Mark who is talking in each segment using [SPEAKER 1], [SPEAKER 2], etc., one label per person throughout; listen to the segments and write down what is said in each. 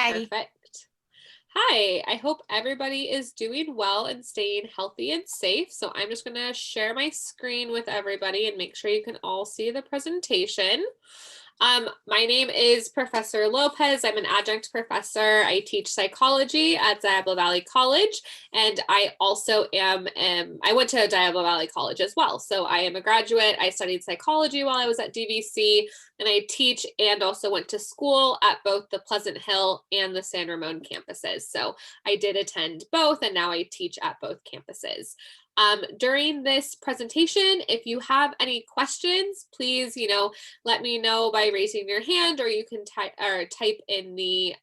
[SPEAKER 1] Hi.
[SPEAKER 2] Perfect. Hi, I hope everybody is doing well and staying healthy and safe. So I'm just going to share my screen with everybody and make sure you can all see the presentation. My name is Professor Lopez. I'm an adjunct professor. I teach psychology at Diablo Valley College, and I also I went to Diablo Valley College as well. So I am a graduate. I studied psychology while I was at DVC, and I teach and also went to school at both the Pleasant Hill and the San Ramon campuses. So I did attend both, and now I teach at both campuses. During this presentation, if you have any questions, please, let me know by raising your hand, or you can type in the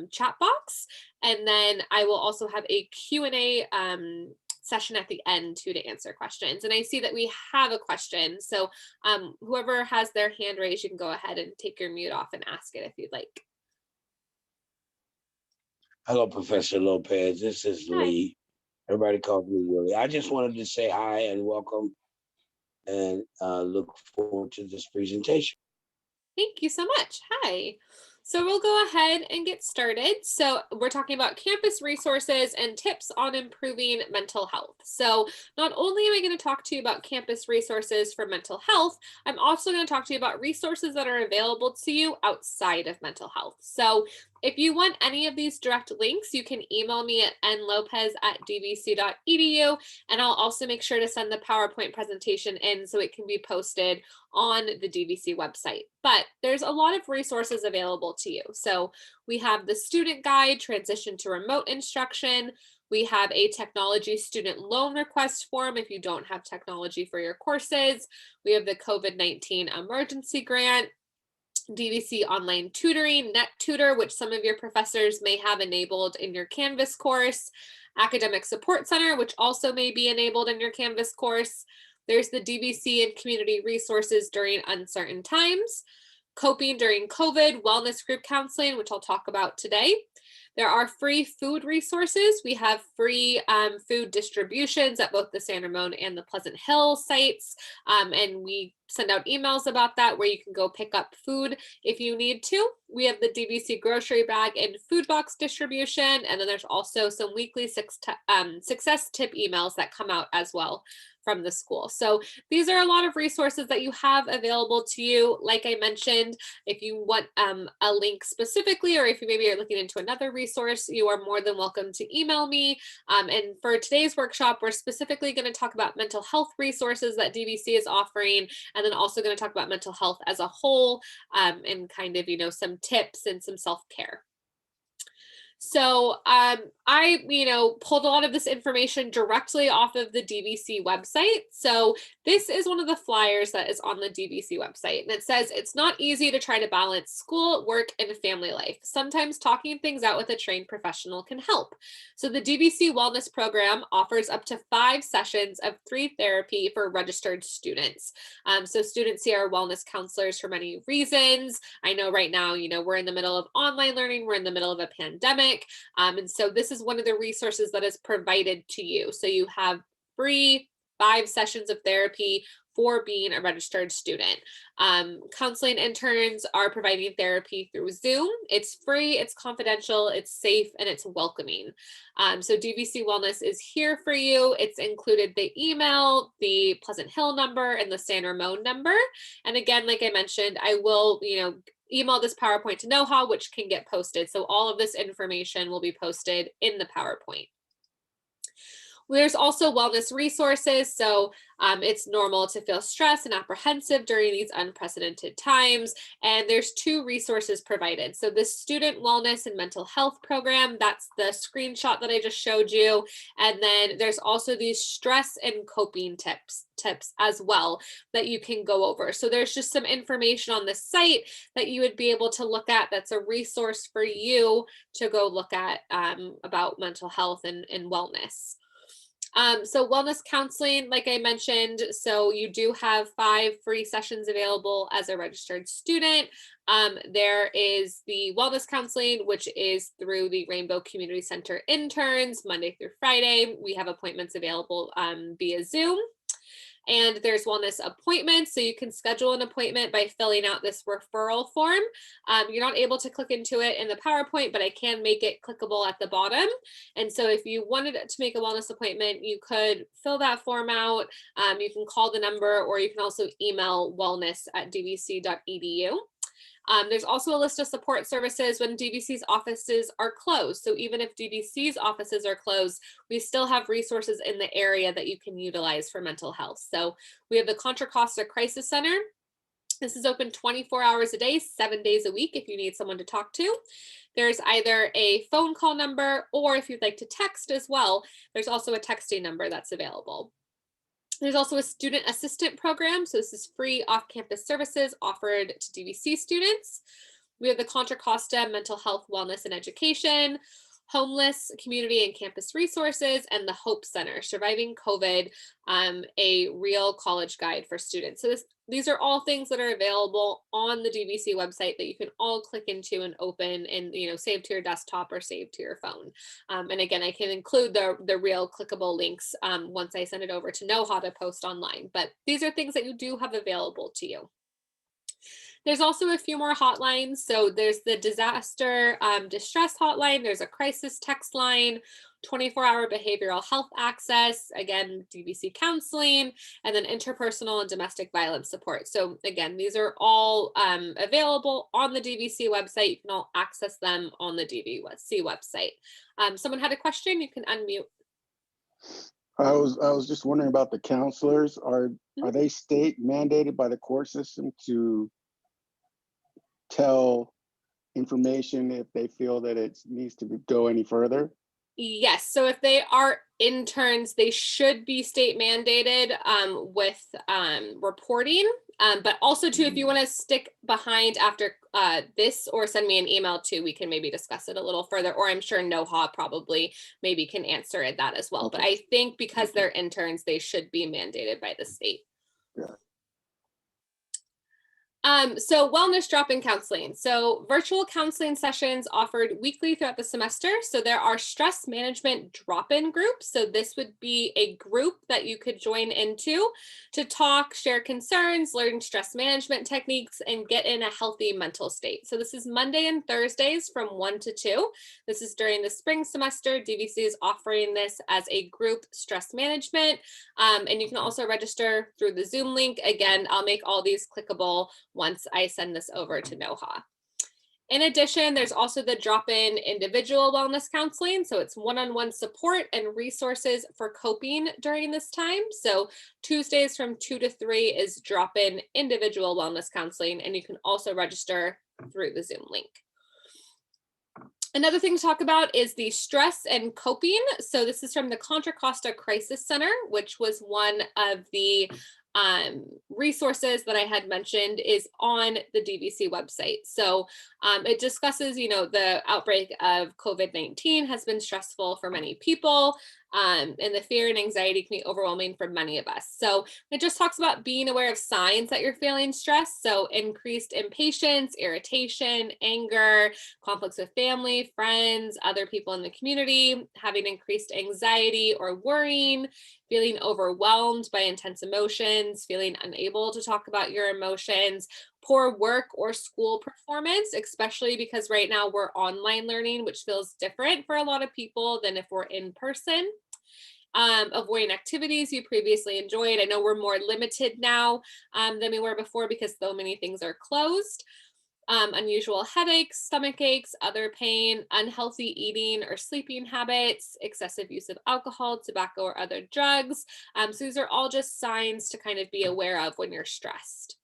[SPEAKER 2] chat box. And then I will also have a Q&A session at the end too to answer questions. And I see that we have a question. So whoever has their hand raised, you can go ahead and take your mute off and ask it if you'd like.
[SPEAKER 3] Hello, Professor Lopez. This is
[SPEAKER 2] Hi.
[SPEAKER 3] Lee. Everybody calls me Willie. I just wanted to say hi and welcome and look forward to this presentation.
[SPEAKER 2] Thank you so much. Hi. So we'll go ahead and get started. So we're talking about campus resources and tips on improving mental health. So not only am I going to talk to you about campus resources for mental health, I'm also going to talk to you about resources that are available to you outside of mental health. So if you want any of these direct links, you can email me at nlopez@dvc.edu, and I'll also make sure to send the PowerPoint presentation in so it can be posted on the DVC website. But there's a lot of resources available to you. So we have the student guide, transition to remote instruction. We have a technology student loan request form if you don't have technology for your courses. We have the COVID-19 emergency grant, DVC online tutoring, Net Tutor, which some of your professors may have enabled in your Canvas course, Academic Support Center, which also may be enabled in your Canvas course. There's the DVC and community resources during uncertain times, coping during COVID, wellness group counseling, which I'll talk about today. There are free food resources. We have free food distributions at both the San Ramon and the Pleasant Hill sites. And we send out emails about that where you can go pick up food if you need to. We have the DVC grocery bag and food box distribution. And then there's also some weekly success tip emails that come out as well from the school. So these are a lot of resources that you have available to you. Like I mentioned, if you want a link specifically, or if you maybe are looking into another resource, you are more than welcome to email me. And for today's workshop, we're specifically going to talk about mental health resources that DVC is offering, and then also going to talk about mental health as a whole, and kind of, some tips and some self-care. So I, pulled a lot of this information directly off of the DVC website. So this is one of the flyers that is on the DVC website. And it says, it's not easy to try to balance school, work, and family life. Sometimes talking things out with a trained professional can help. So the DVC Wellness Program offers up to 5 sessions of 3 therapy for registered students. So students here are wellness counselors for many reasons. I know right now, we're in the middle of online learning. We're in the middle of a pandemic. And so this is one of the resources that is provided to you. So you have free 5 sessions of therapy for being a registered student. Counseling interns are providing therapy through Zoom. It's free, it's confidential, it's safe, and it's welcoming. So DVC Wellness is here for you. It's included the email, the Pleasant Hill number, and the San Ramon number. And again, like I mentioned, I will, email this PowerPoint to Know-How, which can get posted. So all of this information will be posted in the PowerPoint. There's also wellness resources. So it's normal to feel stressed and apprehensive during these unprecedented times. And there's 2 resources provided. So the Student Wellness and Mental Health Program, that's the screenshot that I just showed you. And then there's also these stress and coping tips as well that you can go over. So there's just some information on the site that you would be able to look at. That's a resource for you to go look at about mental health and wellness. So wellness counseling, like I mentioned, so you do have 5 free sessions available as a registered student. There is the wellness counseling, which is through the Rainbow Community Center interns, Monday through Friday. We have appointments available via Zoom. And there's wellness appointments. So you can schedule an appointment by filling out this referral form. You're not able to click into it in the PowerPoint, but I can make it clickable at the bottom. And so if you wanted to make a wellness appointment, you could fill that form out. You can call the number, or you can also email wellness@dvc.edu. There's also a list of support services when DVC's offices are closed. So even if DVC's offices are closed, we still have resources in the area that you can utilize for mental health. So we have the Contra Costa Crisis Center. This is open 24 hours a day, 7 days a week if you need someone to talk to. There's either a phone call number, or if you'd like to text as well, there's also a texting number that's available. There's also a student assistant program. So this is free off-campus services offered to DVC students. We have the Contra Costa Mental Health, Wellness, and Education, Homeless Community and Campus Resources, and the Hope Center, Surviving COVID, a real college guide for students. So these are all things that are available on the DVC website that you can all click into and open and save to your desktop or save to your phone. And again, I can include the real clickable links once I send it over to know how to post online. But these are things that you do have available to you. There's also a few more hotlines. So there's the disaster distress hotline. There's a crisis text line, 24-hour behavioral health access, again, DVC counseling, and then interpersonal and domestic violence support. So again, these are all available on the DVC website. You can all access them on the DVC website. Someone had a question, you can unmute.
[SPEAKER 1] I was just wondering about the counselors. Are they state mandated by the court system to tell information if they feel that it needs to go any further?
[SPEAKER 2] Yes. So if they are interns, they should be state mandated with reporting. But also too, if you want to stick behind after this or send me an email too, we can maybe discuss it a little further, or I'm sure NOHA probably maybe can answer that as well.
[SPEAKER 1] Okay.
[SPEAKER 2] But I think because they're interns, they should be mandated by the state.
[SPEAKER 1] Yeah.
[SPEAKER 2] So wellness drop-in counseling. So virtual counseling sessions offered weekly throughout the semester. So there are stress management drop-in groups. So this would be a group that you could join into to talk, share concerns, learn stress management techniques, and get in a healthy mental state. So this is Monday and Thursdays from 1 to 2. This is during the spring semester. DVC is offering this as a group stress management. And you can also register through the Zoom link. Again, I'll make all these clickable once I send this over to NOHA. In addition, there's also the drop-in individual wellness counseling. So it's one-on-one support and resources for coping during this time. So Tuesdays from 2 to 3 is drop-in individual wellness counseling, and you can also register through the Zoom link. Another thing to talk about is the stress and coping. So this is from the Contra Costa Crisis Center, which was one of the resources that I had mentioned is on the DVC website. So it discusses, the outbreak of COVID-19 has been stressful for many people. And the fear and anxiety can be overwhelming for many of us. So it just talks about being aware of signs that you're feeling stressed. So increased impatience, irritation, anger, conflicts with family, friends, other people in the community, having increased anxiety or worrying, feeling overwhelmed by intense emotions, feeling unable to talk about your emotions, poor work or school performance, especially because right now we're online learning, which feels different for a lot of people than if we're in person. Avoiding activities you previously enjoyed. I know we're more limited now than we were before because so many things are closed. Unusual headaches, stomach aches, other pain, unhealthy eating or sleeping habits, excessive use of alcohol, tobacco, or other drugs. So these are all just signs to kind of be aware of when you're stressed.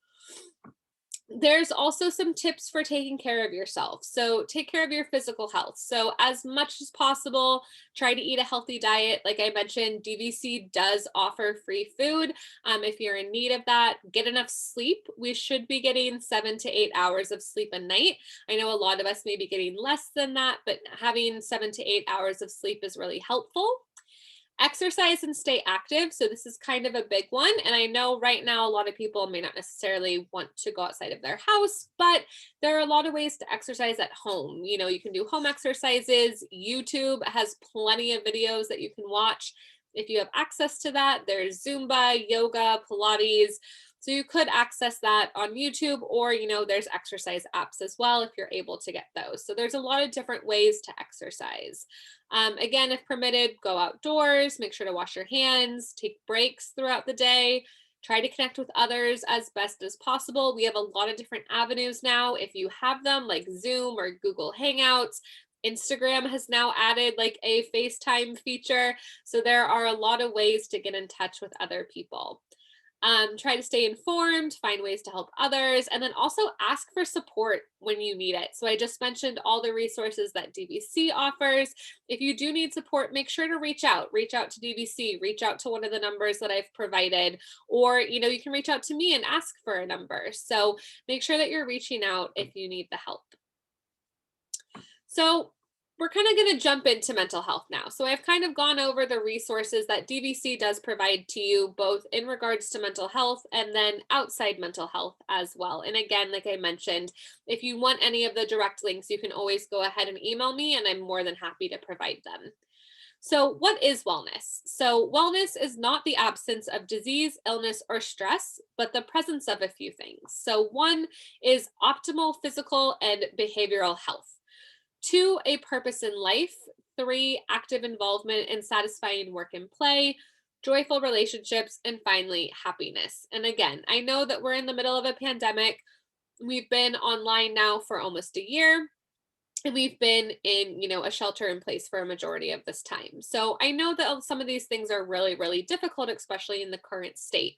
[SPEAKER 2] There's also some tips for taking care of yourself. So take care of your physical health. So as much as possible, try to eat a healthy diet. Like I mentioned, DVC does offer free food. If you're in need of that, get enough sleep. We should be getting 7 to 8 hours of sleep a night. I know a lot of us may be getting less than that, but having 7 to 8 hours of sleep is really helpful. Exercise and stay active. So this is kind of a big one. And I know right now a lot of people may not necessarily want to go outside of their house, but there are a lot of ways to exercise at home. You can do home exercises. YouTube has plenty of videos that you can watch. If you have access to that, there's Zumba, yoga, Pilates. So you could access that on YouTube, or, there's exercise apps as well if you're able to get those. So there's a lot of different ways to exercise. Again, if permitted, go outdoors, make sure to wash your hands, take breaks throughout the day, try to connect with others as best as possible. We have a lot of different avenues now, if you have them, like Zoom or Google Hangouts. Instagram has now added like a FaceTime feature. So there are a lot of ways to get in touch with other people. Try to stay informed, find ways to help others, and then also ask for support when you need it. So I just mentioned all the resources that DVC offers. If you do need support, make sure to reach out to DVC, reach out to one of the numbers that I've provided, or, you can reach out to me and ask for a number. So make sure that you're reaching out if you need the help. So we're kind of going to jump into mental health now. So I've kind of gone over the resources that DVC does provide to you, both in regards to mental health and then outside mental health as well. And again, like I mentioned, if you want any of the direct links, you can always go ahead and email me, and I'm more than happy to provide them. So what is wellness? So wellness is not the absence of disease, illness, or stress, but the presence of a few things. So one is optimal physical and behavioral health. 2, a purpose in life. 3, active involvement in satisfying work and play, joyful relationships, and finally, happiness. And again, I know that we're in the middle of a pandemic. We've been online now for almost a year, and we've been in, a shelter in place for a majority of this time. So I know that some of these things are really, really difficult, especially in the current state.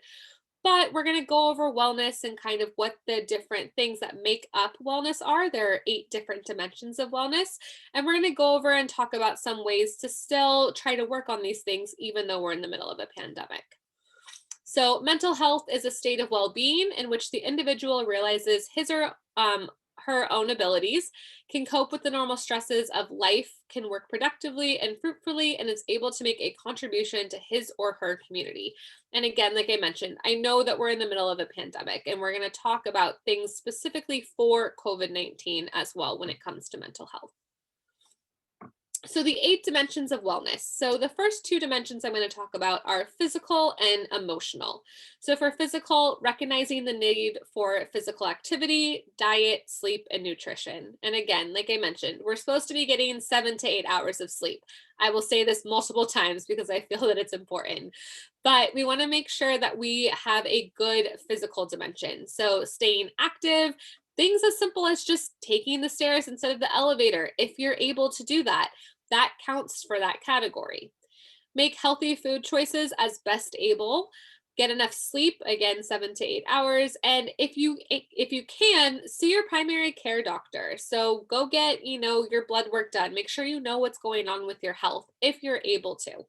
[SPEAKER 2] But we're going to go over wellness and kind of what the different things that make up wellness are. There are 8 different dimensions of wellness. And we're going to go over and talk about some ways to still try to work on these things, even though we're in the middle of a pandemic. So mental health is a state of well-being in which the individual realizes his or her own abilities, can cope with the normal stresses of life, can work productively and fruitfully, and is able to make a contribution to his or her community. And again, like I mentioned, I know that we're in the middle of a pandemic, and we're going to talk about things specifically for COVID-19 as well when it comes to mental health. So the 8 dimensions of wellness. So the first 2 dimensions I'm going to talk about are physical and emotional. So for physical, recognizing the need for physical activity, diet, sleep, and nutrition. And again, like I mentioned, we're supposed to be getting 7 to 8 hours of sleep. I will say this multiple times because I feel that it's important. But we want to make sure that we have a good physical dimension. So staying active, things as simple as just taking the stairs instead of the elevator, if you're able to do that, that counts for that category. Make healthy food choices as best able. Get enough sleep, again, 7 to 8 hours. And if you can, see your primary care doctor. So go get, your blood work done. Make sure you know what's going on with your health if you're able to.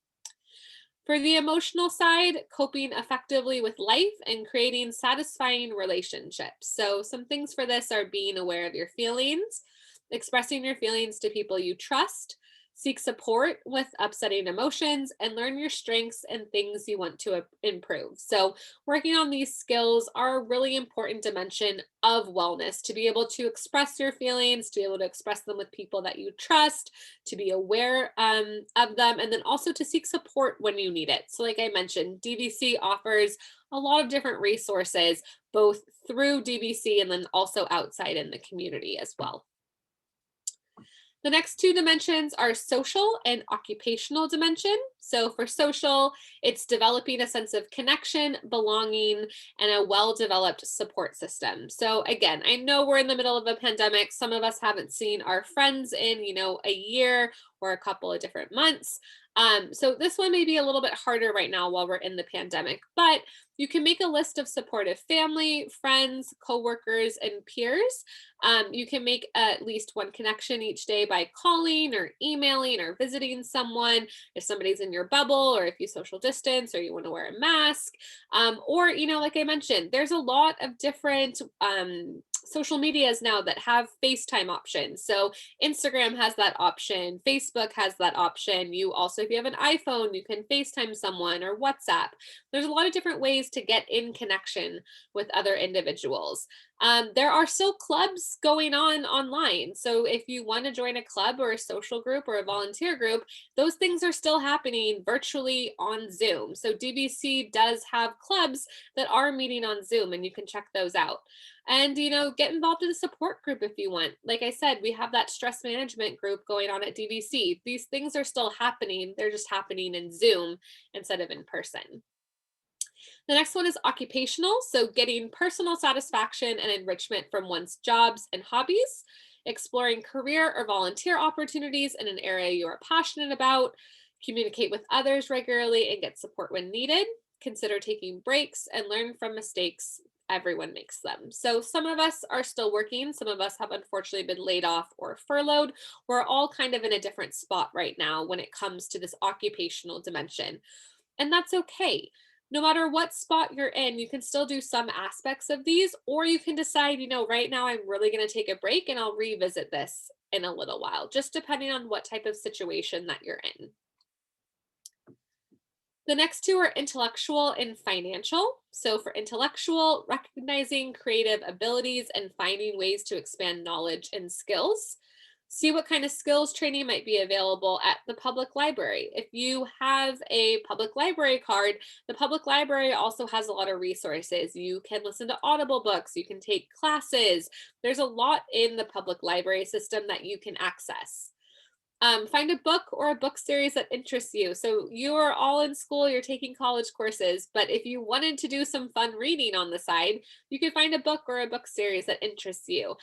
[SPEAKER 2] For the emotional side, coping effectively with life and creating satisfying relationships. So some things for this are being aware of your feelings, expressing your feelings to people you trust, seek support with upsetting emotions, and learn your strengths and things you want to improve. So working on these skills are a really important dimension of wellness, to be able to express your feelings, to be able to express them with people that you trust, to be aware of them, and then also to seek support when you need it. So like I mentioned, DVC offers a lot of different resources, both through DVC and then also outside in the community as well. The next 2 dimensions are social and occupational dimension. So for social, it's developing a sense of connection, belonging, and a well-developed support system. So again, I know we're in the middle of a pandemic. Some of us haven't seen our friends in, a year or a couple of different months. So this one may be a little bit harder right now while we're in the pandemic, but you can make a list of supportive family, friends, coworkers, and peers. You can make at least one connection each day by calling or emailing or visiting someone if somebody's in your bubble, or if you social distance or you want to wear a mask. Or, like I mentioned, there's a lot of different social medias now that have FaceTime options. So Instagram has that option, Facebook has that option. You also, if you have an iPhone, you can FaceTime someone or WhatsApp. There's a lot of different ways to get in connection with other individuals. There are still clubs going on online. So if you want to join a club or a social group or a volunteer group, those things are still happening virtually on Zoom. So DVC does have clubs that are meeting on Zoom, and you can check those out. And, get involved in a support group if you want. Like I said, we have that stress management group going on at DVC. These things are still happening. They're just happening in Zoom instead of in person. The next one is occupational. So getting personal satisfaction and enrichment from one's jobs and hobbies, exploring career or volunteer opportunities in an area you are passionate about, communicate with others regularly and get support when needed, consider taking breaks and learn from mistakes. Everyone makes them. So some of us are still working. Some of us have unfortunately been laid off or furloughed. We're all kind of in a different spot right now when it comes to this occupational dimension. And that's okay. No matter what spot you're in, you can still do some aspects of these, or you can decide, right now I'm really going to take a break and I'll revisit this in a little while, just depending on what type of situation that you're in. The next two are intellectual and financial. So for intellectual, recognizing creative abilities and finding ways to expand knowledge and skills. See what kind of skills training might be available at the public library. If you have a public library card, the public library also has a lot of resources. You can listen to Audible books, you can take classes. There's a lot in the public library system that you can access. Find a book or a book series that interests you. So you are all in school, you're taking college courses, but if you wanted to do some fun reading on the side, you could find a book or a book series that interests you.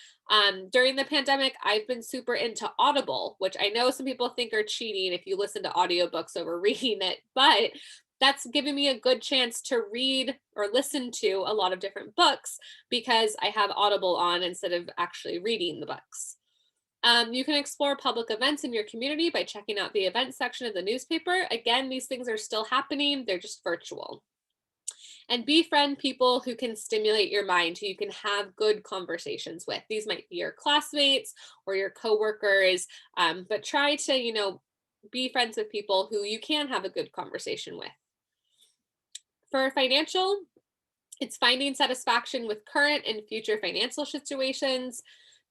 [SPEAKER 2] During the pandemic, I've been super into Audible, which I know some people think are cheating if you listen to audiobooks over reading it, but that's given me a good chance to read or listen to a lot of different books because I have Audible on instead of actually reading the books. You can explore public events in your community by checking out the events section of the newspaper. Again, these things are still happening, they're just virtual. And befriend people who can stimulate your mind, who you can have good conversations with. These might be your classmates or your coworkers, but try to, be friends with people who you can have a good conversation with. For financial, it's finding satisfaction with current and future financial situations.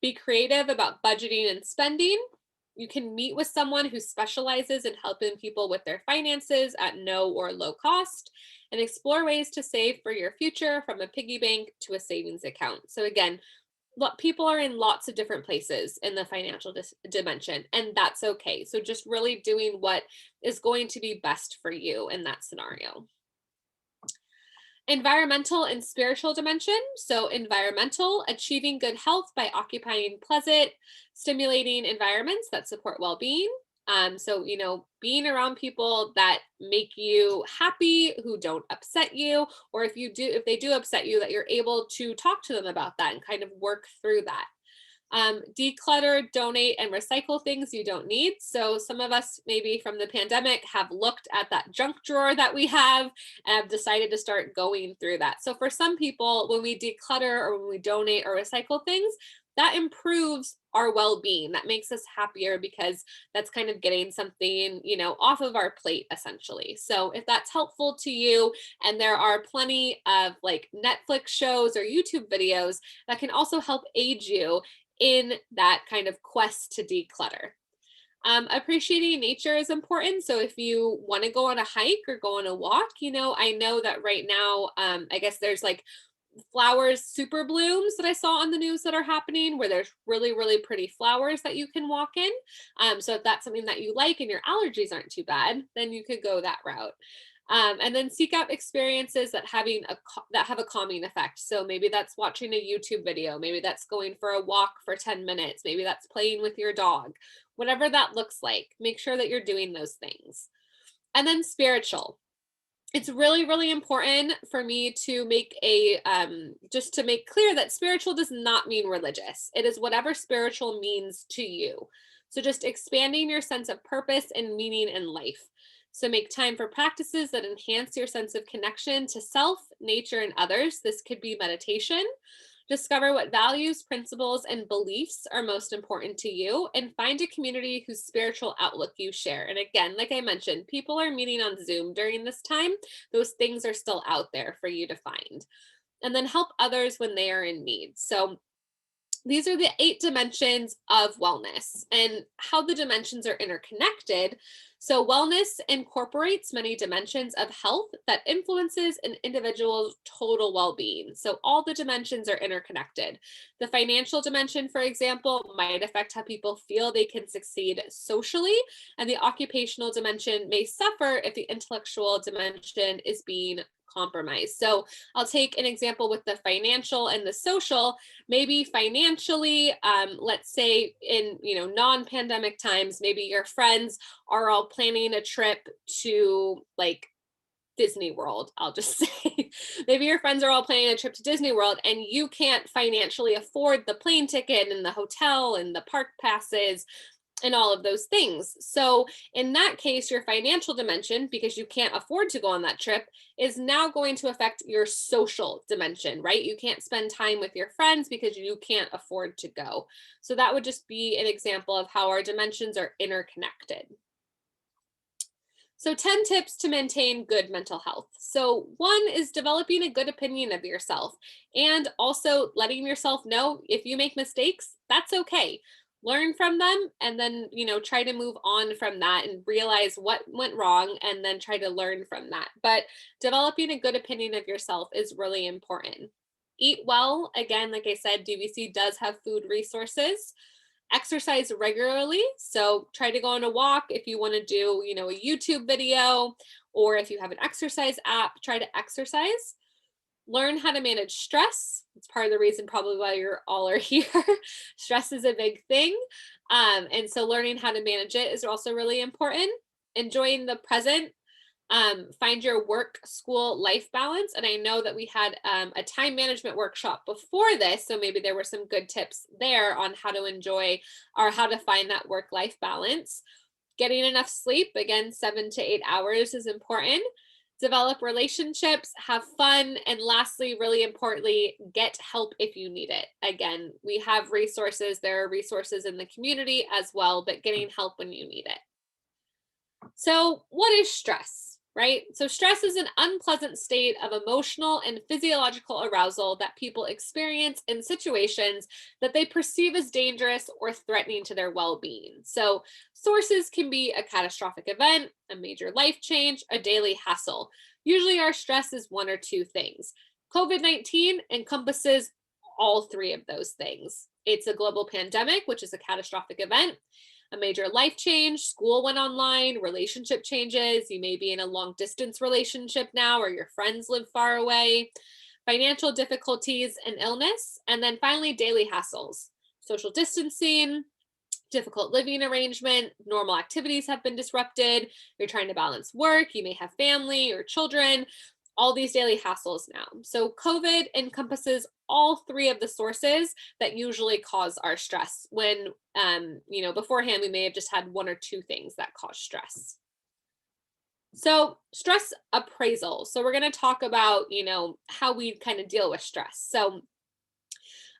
[SPEAKER 2] Be creative about budgeting and spending. You can meet with someone who specializes in helping people with their finances at no or low cost, and explore ways to save for your future from a piggy bank to a savings account. So again, people are in lots of different places in the financial dimension, and that's okay. So just really doing what is going to be best for you in that scenario. Environmental and spiritual dimension. So environmental, achieving good health by occupying pleasant, stimulating environments that support well-being. So, being around people that make you happy, who don't upset you, or if they do upset you, that you're able to talk to them about that and kind of work through that. Declutter, donate, and recycle things you don't need. So some of us maybe from the pandemic have looked at that junk drawer that we have and have decided to start going through that. So for some people, when we declutter or when we donate or recycle things, that improves our well-being. That makes us happier because that's kind of getting something, off of our plate essentially. So if that's helpful to you, and there are plenty of like Netflix shows or YouTube videos that can also help aid you in that kind of quest to declutter. Appreciating nature is important. So if you want to go on a hike or go on a walk, I know that right now, I guess there's like flowers super blooms that I saw on the news that are happening where there's really, really pretty flowers that you can walk in. So if that's something that you like and your allergies aren't too bad, then you could go that route. And then seek out experiences that have a calming effect. So maybe that's watching a YouTube video, maybe that's going for a walk for 10 minutes, maybe that's playing with your dog, whatever that looks like. Make sure that you're doing those things. And then spiritual. It's really, really important for me to make just to make clear that spiritual does not mean religious. It is whatever spiritual means to you. So just expanding your sense of purpose and meaning in life. So make time for practices that enhance your sense of connection to self, nature, and others. This could be meditation, Discover what values, principles, and beliefs are most important to you, and find a community whose spiritual outlook you share. And again, like I mentioned, people are meeting on Zoom during this time. Those things are still out there for you to find. And then help others when they are in need. So these are the 8 dimensions of wellness and how the dimensions are interconnected. So wellness incorporates many dimensions of health that influences an individual's total well-being. So all the dimensions are interconnected. The financial dimension, for example, might affect how people feel they can succeed socially, and the occupational dimension may suffer if the intellectual dimension is being compromised. So I'll take an example with the financial and the social. Maybe financially, let's say in non-pandemic times, maybe your friends are all planning a trip to like Disney World, I'll just say. Maybe your friends are all planning a trip to Disney World and you can't financially afford the plane ticket and the hotel and the park passes and all of those things. So in that case, your financial dimension, because you can't afford to go on that trip, is now going to affect your social dimension, right? You can't spend time with your friends because you can't afford to go. So that would just be an example of how our dimensions are interconnected. So 10 tips to maintain good mental health. So 1 is developing a good opinion of yourself and also letting yourself know if you make mistakes, that's okay. Learn from them and then, try to move on from that and realize what went wrong and then try to learn from that. But developing a good opinion of yourself is really important. Eat well. Again, like I said, DVC does have food resources. Exercise regularly. So try to go on a walk. If you want to do, a YouTube video, or if you have an exercise app, try to exercise. Learn how to manage stress. It's part of the reason probably why you're all are here. Stress is a big thing. And so learning how to manage it is also really important. Enjoying the present. Find your work, school, life balance. And I know that we had a time management workshop before this, so maybe there were some good tips there on how to enjoy or how to find that work-life balance. Getting enough sleep, again, 7 to 8 hours is important. Develop relationships, have fun, and lastly, really importantly, get help if you need it. Again, we have resources. There are resources in the community as well, but getting help when you need it. So what is stress, right? So stress is an unpleasant state of emotional and physiological arousal that people experience in situations that they perceive as dangerous or threatening to their well-being. So sources can be a catastrophic event, a major life change, a daily hassle. Usually our stress is 1 or 2 things. COVID-19 encompasses all 3 of those things. It's a global pandemic, which is a catastrophic event. A major life change, school went online, relationship changes, you may be in a long distance relationship now or your friends live far away, financial difficulties and illness, and then finally daily hassles, social distancing, difficult living arrangement, normal activities have been disrupted, you're trying to balance work, you may have family or children, all these daily hassles now. So COVID encompasses all 3 of the sources that usually cause our stress when, beforehand, we may have just had 1 or 2 things that cause stress. So stress appraisal. So we're going to talk about, how we kind of deal with stress. So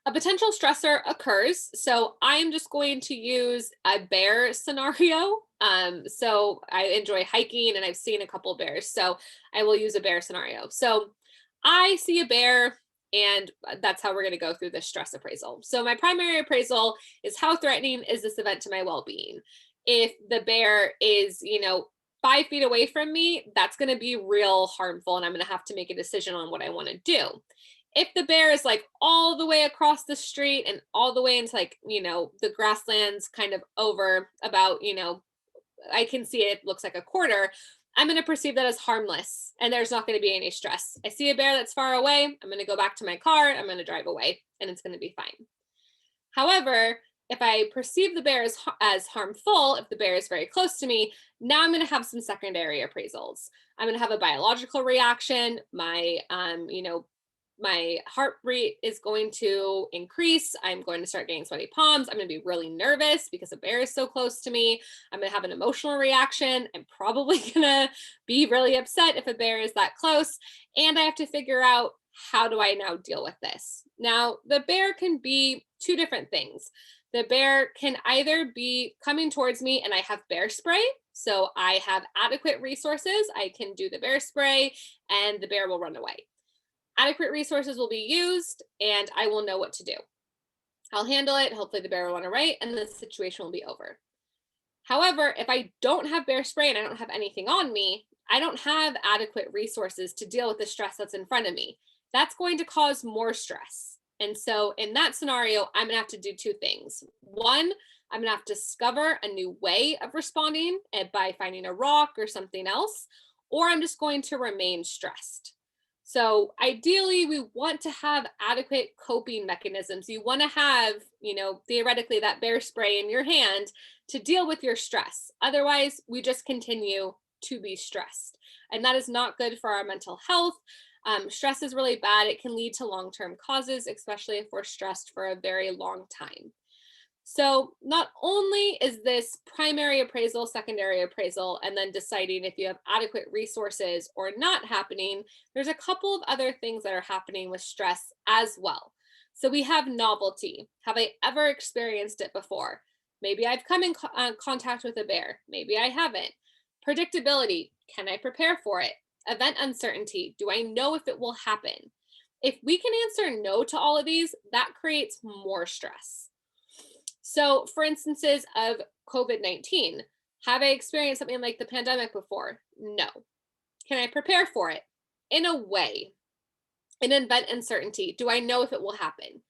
[SPEAKER 2] a potential stressor occurs. So I'm just going to use a bear scenario. So I enjoy hiking and I've seen a couple of bears. So I will use a bear scenario. So I see a bear and that's how we're going to go through this stress appraisal. So my primary appraisal is how threatening is this event to my well-being? If the bear is, 5 feet away from me, that's going to be real harmful and I'm going to have to make a decision on what I want to do. If the bear is like all the way across the street and all the way into the grasslands kind of over about, I can see it looks like a quarter, I'm going to perceive that as harmless and there's not going to be any stress. I see a bear that's far away, I'm going to go back to my car, I'm going to drive away and it's going to be fine. However, if I perceive the bear as harmful, if the bear is very close to me, now I'm going to have some secondary appraisals. I'm going to have a biological reaction. My heart rate is going to increase. I'm going to start getting sweaty palms. I'm going to be really nervous because a bear is so close to me. I'm going to have an emotional reaction. I'm probably going to be really upset if a bear is that close. And I have to figure out how do I now deal with this? Now, the bear can be two different things. The bear can either be coming towards me and I have bear spray. So I have adequate resources. I can do the bear spray and the bear will run away. Adequate resources will be used and I will know what to do. I'll handle it. Hopefully the bear will run away and the situation will be over. However, if I don't have bear spray and I don't have anything on me, I don't have adequate resources to deal with the stress that's in front of me. That's going to cause more stress. And so in that scenario, I'm gonna have to do two things. One, I'm gonna have to discover a new way of responding by finding a rock or something else, or I'm just going to remain stressed. So ideally, we want to have adequate coping mechanisms. You want to have, theoretically that bear spray in your hand to deal with your stress. Otherwise, we just continue to be stressed. And that is not good for our mental health. Stress is really bad. It can lead to long-term causes, especially if we're stressed for a very long time. So not only is this primary appraisal, secondary appraisal, and then deciding if you have adequate resources or not happening, there's a couple of other things that are happening with stress as well. So we have novelty. Have I ever experienced it before? Maybe I've come in contact with a bear. Maybe I haven't. Predictability. Can I prepare for it? Event uncertainty. Do I know if it will happen? If we can answer no to all of these, that creates more stress. So for instances of COVID-19, have I experienced something like the pandemic before? No. Can I prepare for it? In a way. An event uncertainty. Do I know if it will happen?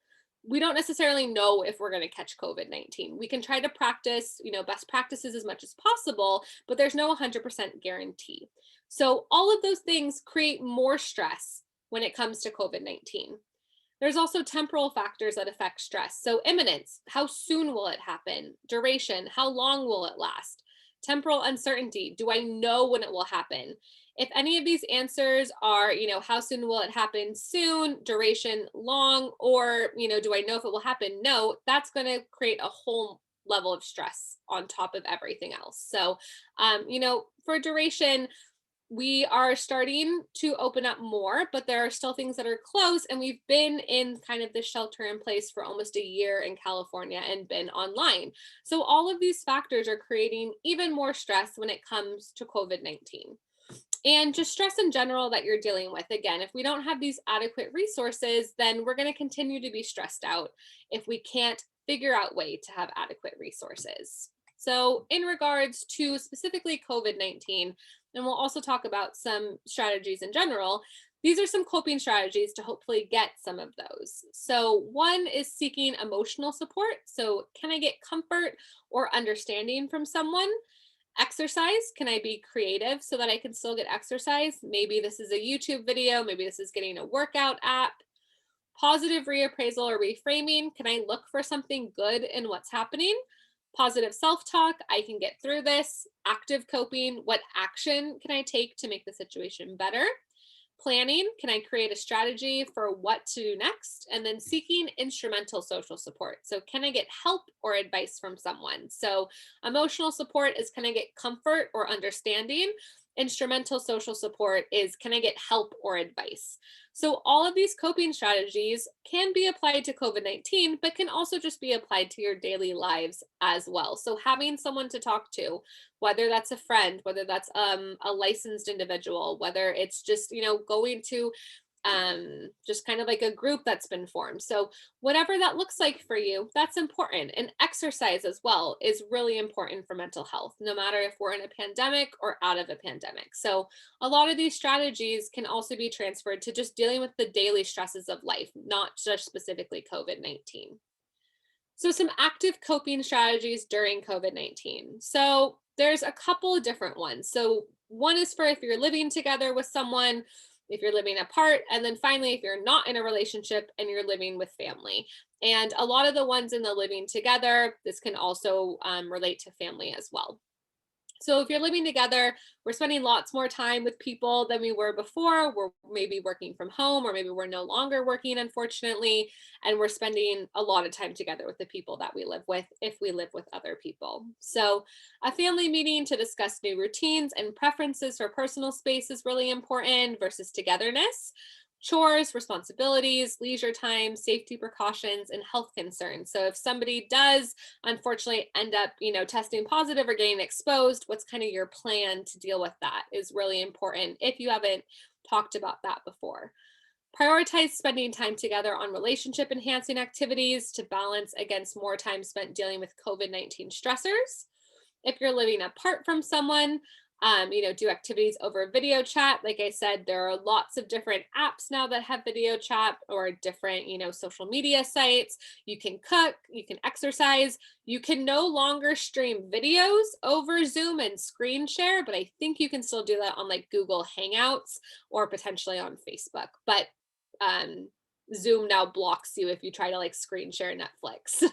[SPEAKER 2] We don't necessarily know if we're going to catch COVID-19. We can try to practice, best practices as much as possible, but there's no 100% guarantee. So all of those things create more stress when it comes to COVID-19. There's also temporal factors that affect stress. So imminence, how soon will it happen? Duration, how long will it last? Temporal uncertainty, do I know when it will happen? If any of these answers are, how soon will it happen? Soon, duration, long, or, do I know if it will happen? No, that's going to create a whole level of stress on top of everything else. So, for duration, we are starting to open up more, but there are still things that are closed. And we've been in kind of the shelter in place for almost a year in California and been online. So all of these factors are creating even more stress when it comes to COVID-19. And just stress in general that you're dealing with. Again, if we don't have these adequate resources, then we're going to continue to be stressed out if we can't figure out ways to have adequate resources. So in regards to specifically COVID-19, and we'll also talk about some strategies in general, these are some coping strategies to hopefully get some of those. So one is seeking emotional support. So can I get comfort or understanding from someone? Exercise, can I be creative so that I can still get exercise? Maybe this is a YouTube video, maybe this is getting a workout app. Positive reappraisal or reframing, can I look for something good in what's happening? Positive self-talk, I can get through this. Active coping, what action can I take to make the situation better? Planning, can I create a strategy for what to do next? And then seeking instrumental social support. So can I get help or advice from someone? So emotional support is, can I get comfort or understanding? Instrumental social support is, can I get help or advice? So all of these coping strategies can be applied to COVID-19, but can also just be applied to your daily lives as well. So having someone to talk to, whether that's a friend, whether that's a licensed individual, whether it's just, going to just kind of like a group that's been formed. So whatever that looks like for you, that's important. And exercise as well is really important for mental health, no matter if we're in a pandemic or out of a pandemic. So a lot of these strategies can also be transferred to just dealing with the daily stresses of life, not just specifically COVID-19. So some active coping strategies during COVID-19. So there's a couple of different ones. So one is for if you're living together with someone, if you're living apart, and then finally, if you're not in a relationship and you're living with family. And a lot of the ones in the living together, this can also relate to family as well. So if you're living together, we're spending lots more time with people than we were before. We're maybe working from home, or maybe we're no longer working, unfortunately, and we're spending a lot of time together with the people that we live with if we live with other people. So a family meeting to discuss new routines and preferences for personal space is really important versus togetherness. chores, responsibilities, leisure time, safety precautions, and health concerns. So if somebody does unfortunately end up, testing positive or getting exposed, what's kind of your plan to deal with that is really important if you haven't talked about that before. Prioritize spending time together on relationship enhancing activities to balance against more time spent dealing with COVID-19 stressors. If you're living apart from someone, do activities over video chat. Like I said, there are lots of different apps now that have video chat or different, social media sites. You can cook, you can exercise. You can no longer stream videos over Zoom and screen share, but I think you can still do that on like Google Hangouts or potentially on Facebook. But Zoom now blocks you if you try to like screen share Netflix.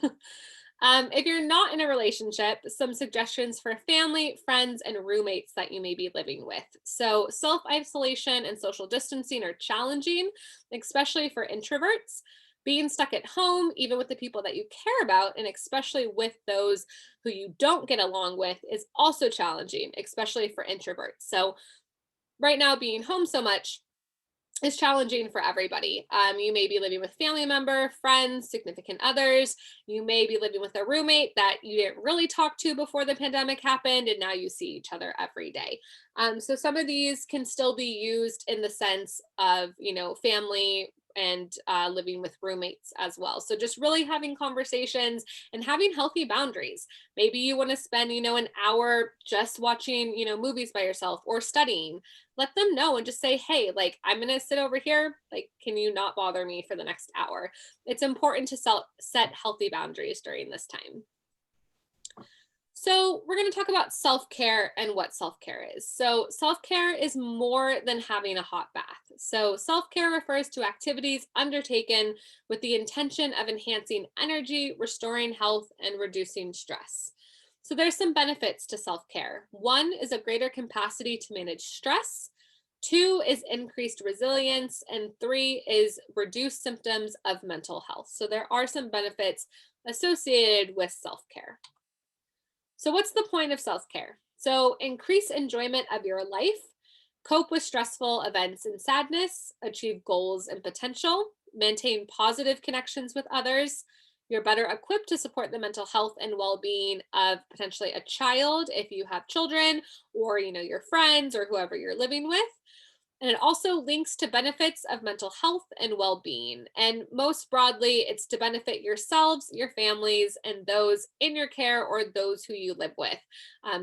[SPEAKER 2] If you're not in a relationship, some suggestions for family, friends, and roommates that you may be living with. So self-isolation and social distancing are challenging, especially for introverts. Being stuck at home, even with the people that you care about, and especially with those who you don't get along with, is also challenging, especially for introverts. So right now, being home so much is challenging for everybody. You may be living with family member, friends, significant others. You may be living with a roommate that you didn't really talk to before the pandemic happened, and now you see each other every day. So some of these can still be used in the sense of, family and living with roommates as well. So just really having conversations and having healthy boundaries. Maybe you want to spend, an hour just watching, movies by yourself or studying. Let them know and just say, hey, like, I'm going to sit over here. Like, can you not bother me for the next hour? It's important to set healthy boundaries during this time. So we're going to talk about self-care and what self-care is. So self-care is more than having a hot bath. So self-care refers to activities undertaken with the intention of enhancing energy, restoring health, and reducing stress. So there's some benefits to self-care. 1 is a greater capacity to manage stress. 2 is increased resilience. And 3 is reduced symptoms of mental health. So there are some benefits associated with self-care. So what's the point of self-care? So increase enjoyment of your life, cope with stressful events and sadness, achieve goals and potential, maintain positive connections with others. You're better equipped to support the mental health and well-being of potentially a child if you have children or, your friends or whoever you're living with. And it also links to benefits of mental health and well-being. And most broadly, it's to benefit yourselves, your families, and those in your care or those who you live with.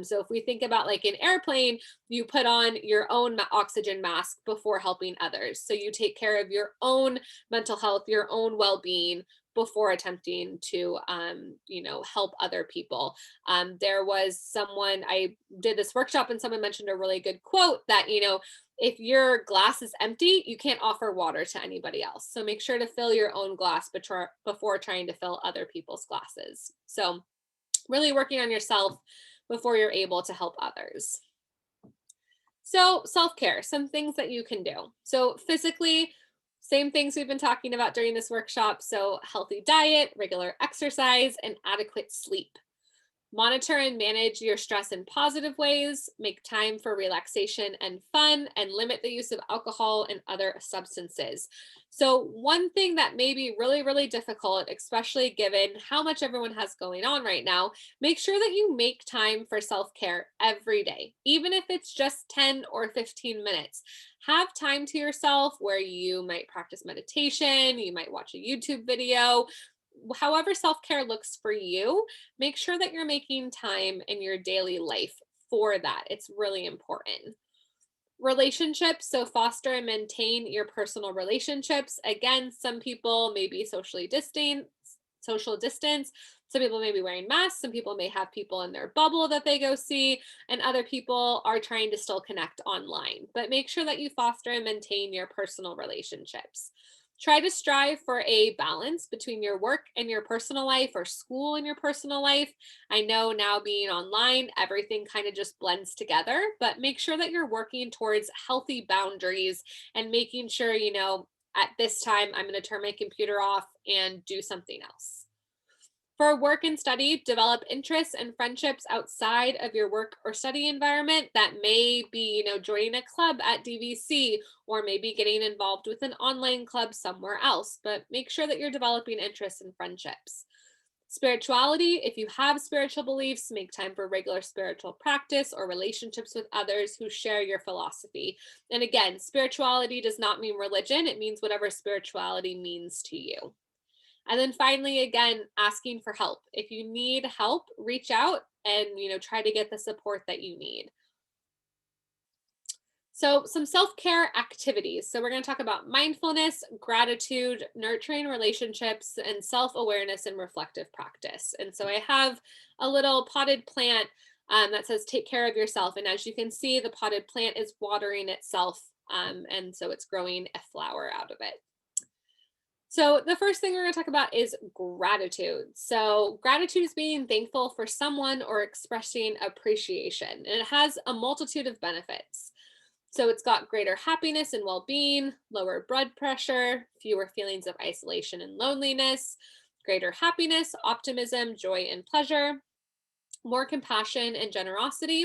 [SPEAKER 2] So if we think about like an airplane, you put on your own oxygen mask before helping others. So you take care of your own mental health, your own well-being before attempting to, help other people. There was someone, I did this workshop and someone mentioned a really good quote that, if your glass is empty, you can't offer water to anybody else. So make sure to fill your own glass before trying to fill other people's glasses. So really working on yourself before you're able to help others. So self-care, some things that you can do. So physically, same things we've been talking about during this workshop. So healthy diet, regular exercise, and adequate sleep. Monitor and manage your stress in positive ways, make time for relaxation and fun, and limit the use of alcohol and other substances. So one thing that may be really, really difficult, especially given how much everyone has going on right now, make sure that you make time for self-care every day, even if it's just 10 or 15 minutes. Have time to yourself where you might practice meditation, you might watch a YouTube video. However self-care looks for you, make sure that you're making time in your daily life for that. It's really important. Relationships, so foster and maintain your personal relationships. Again, some people may be social distance. Some people may be wearing masks. Some people may have people in their bubble that they go see, and other people are trying to still connect online. But make sure that you foster and maintain your personal relationships. Try to strive for a balance between your work and your personal life or school and your personal life. I know now being online, everything kind of just blends together, but make sure that you're working towards healthy boundaries and making sure, at this time, I'm going to turn my computer off and do something else. For work and study, develop interests and friendships outside of your work or study environment. That may be, joining a club at DVC, or maybe getting involved with an online club somewhere else, but make sure that you're developing interests and friendships. Spirituality, if you have spiritual beliefs, make time for regular spiritual practice or relationships with others who share your philosophy. And again, spirituality does not mean religion, it means whatever spirituality means to you. And then finally, again, asking for help. If you need help, reach out and try to get the support that you need. So some self-care activities. So we're going to talk about mindfulness, gratitude, nurturing relationships, and self-awareness and reflective practice. And so I have a little potted plant that says take care of yourself. And as you can see, the potted plant is watering itself. And so it's growing a flower out of it. So the first thing we're going to talk about is gratitude. So gratitude is being thankful for someone or expressing appreciation. And it has a multitude of benefits. So it's got greater happiness and well-being, lower blood pressure, fewer feelings of isolation and loneliness, greater happiness, optimism, joy, and pleasure, more compassion and generosity,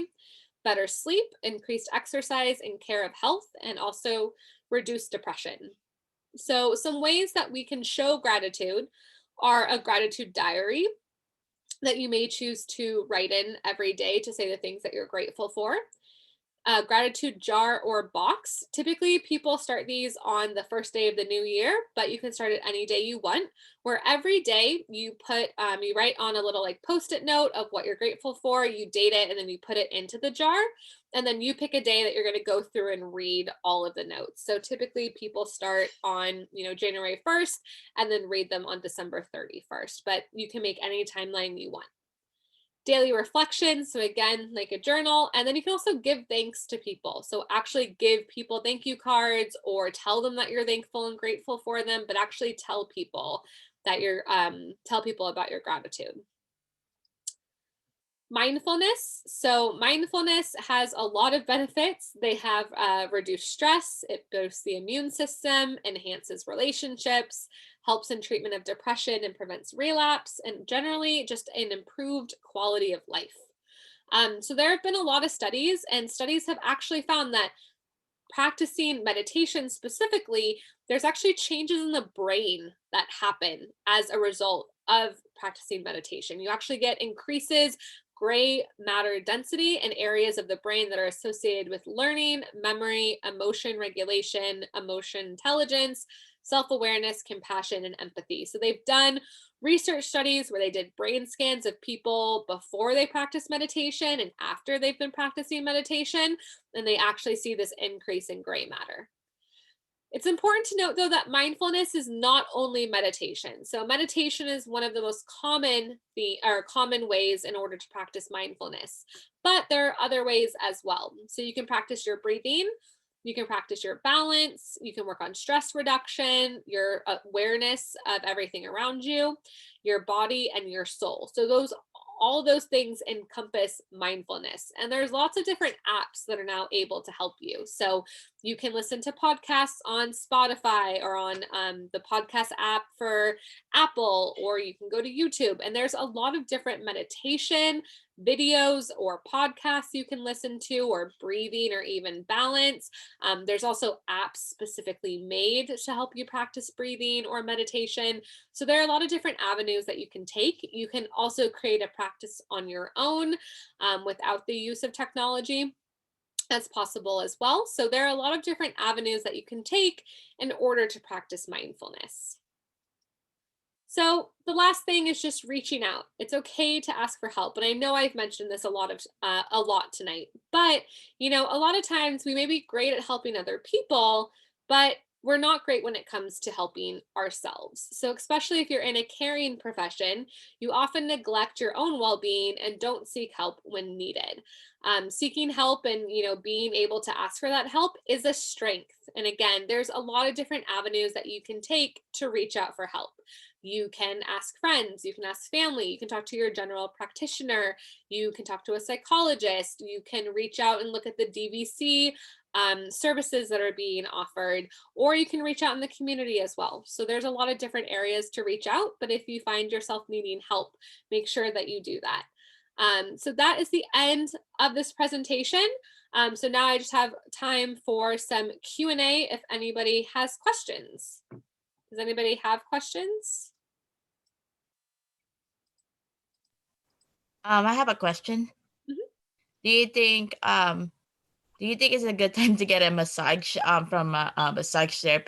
[SPEAKER 2] better sleep, increased exercise and care of health, and also reduced depression. So some ways that we can show gratitude are a gratitude diary that you may choose to write in every day to say the things that you're grateful for. A gratitude jar or box. Typically, people start these on the first day of the new year, but you can start it any day you want, where every day you put, you write on a little Post-it note of what you're grateful for, you date it, and then you put it into the jar. And then you pick a day that you're going to go through and read all of the notes. So typically people start on, January 1st and then read them on December 31st, but you can make any timeline you want. Daily reflection, so again, like a journal, and then you can also give thanks to people. So actually give people thank you cards or tell them that you're thankful and grateful for them, but actually tell people that tell people about your gratitude. Mindfulness. So mindfulness has a lot of benefits. They have reduced stress, it boosts the immune system, enhances relationships, helps in treatment of depression and prevents relapse, and generally just an improved quality of life. So there have been a lot of studies, and studies have actually found that practicing meditation specifically, there's actually changes in the brain that happen as a result of practicing meditation. You actually get increases gray matter density in areas of the brain that are associated with learning, memory, emotion regulation, emotion intelligence, self-awareness, compassion, and empathy. So they've done research studies where they did brain scans of people before they practice meditation and after they've been practicing meditation, and they actually see this increase in gray matter. It's important to note, though, that mindfulness is not only meditation. So meditation is one of the most common ways in order to practice mindfulness, but there are other ways as well. So you can practice your breathing, you can practice your balance, you can work on stress reduction, your awareness of everything around you, your body, and your soul. So all those things encompass mindfulness. And there's lots of different apps that are now able to help you. So you can listen to podcasts on Spotify or on the podcast app for Apple, or you can go to YouTube. And there's a lot of different meditation videos or podcasts you can listen to, or breathing, or even balance. There's also apps specifically made to help you practice breathing or meditation. So there are a lot of different avenues that you can take. You can also create a practice on your own without the use of technology. That's possible as well. So there are a lot of different avenues that you can take in order to practice mindfulness. So the last thing is just reaching out. It's okay to ask for help. And I know I've mentioned this a lot tonight, but a lot of times we may be great at helping other people, but we're not great when it comes to helping ourselves. So especially if you're in a caring profession, you often neglect your own well-being and don't seek help when needed. Seeking help and being able to ask for that help is a strength. And again, there's a lot of different avenues that you can take to reach out for help. You can ask friends, you can ask family, you can talk to your general practitioner, you can talk to a psychologist, you can reach out and look at the DVC services that are being offered, or you can reach out in the community as well. So there's a lot of different areas to reach out, but if you find yourself needing help, make sure that you do that. So that is the end of this presentation. So now I just have time for some Q&A if anybody has questions. Does anybody have questions?
[SPEAKER 4] I have a question.
[SPEAKER 2] Mhm.
[SPEAKER 4] Do you think it's a good time to get a massage from a massage therapist?